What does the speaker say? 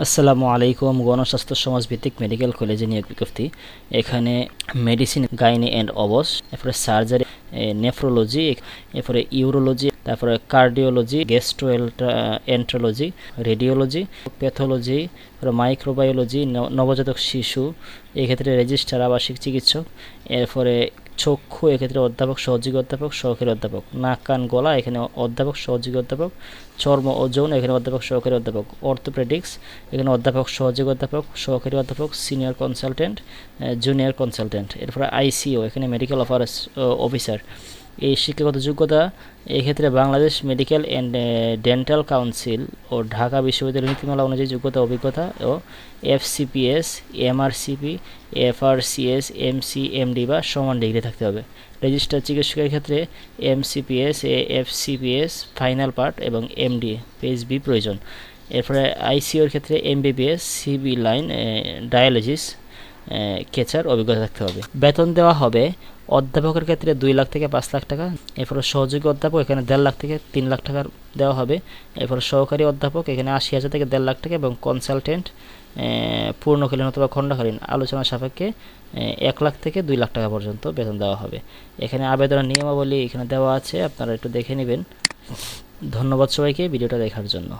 আসসালামু আলাইকুম। গণস্বাস্থ্য সমাজভিত্তিক মেডিকেল কলেজে নিয়োগ বিজ্ঞপ্তি। এখানে মেডিসিন, গাইনি অ্যান্ড অবস, এরপরে সার্জারি, নেফ্রোলজি, এরপরে ইউরোলজি, তারপরে cardiology, gastroenterology, radiology, pathology, microbiology, নবজাতক শিশু এক্ষেত্রে রেজিস্ট্রার আবাসিক চিকিৎসক, এরপরে চক্ষু এক্ষেত্রে অধ্যাপক, সহযোগী অধ্যাপক, সহকারী অধ্যাপক, নাক কান গলা এখানে অধ্যাপক, সহযোগী অধ্যাপক, চর্ম ও যৌন এখানে অধ্যাপক, সহকারী অধ্যাপক, অর্থোপেডিক্স এখানে অধ্যাপক, সহযোগী অধ্যাপক, সহকারী অধ্যাপক, সিনিয়র কনসালটেন্ট, জুনিয়র কনসালটেন্ট। এরপরে আইসিও এখানে মেডিকেল অফিসার। এই শিক্ষাগত যোগ্যতা এক্ষেত্রে Bangladesh medical and dental council ও ঢাকা বিশ্ববিদ্যালয়ের নীতিমালা অনুযায়ী যোগ্যতা, অভিজ্ঞতা ও এফসিপিএস, এমআরসিপি, এফআরসিএস, এমসিএমডি বা সমান ডিগ্রি থাকতে হবে। রেজিস্টার চিকিৎসকের ক্ষেত্রে এমসিপিএস, এফসিপিএস ফাইনাল পার্ট এবং এমডি পেজ বি প্রয়োজন। এরপরে আইসিওর ক্ষেত্রে এমবিবিএস, সিবি লাইন, ডায়ালিসিস, কেচার অভিজ্ঞতা থাকতে হবে। বেতন দেওয়া হবে অধ্যাপকের ক্ষেত্রে 2 লাখ থেকে 5 লাখ টাকা। এরপরে সহযোগী অধ্যাপক এখানে 1.5 লাখ থেকে 3 লাখ টাকার দেওয়া হবে। এরপরে সহকারী অধ্যাপক এখানে 80,000 থেকে 1.5 লাখ টাকা এবং কনসালটেন্ট পূর্ণকালীন অথবা খণ্ডকালীন আলোচনা সাপেক্ষে 1 লাখ থেকে 2 লাখ টাকা পর্যন্ত বেতন দেওয়া হবে। এখানে আবেদনের নিয়মাবলী এখানে দেওয়া আছে, আপনারা একটু দেখে নেবেন। ধন্যবাদ সবাইকে ভিডিওটা দেখার জন্য।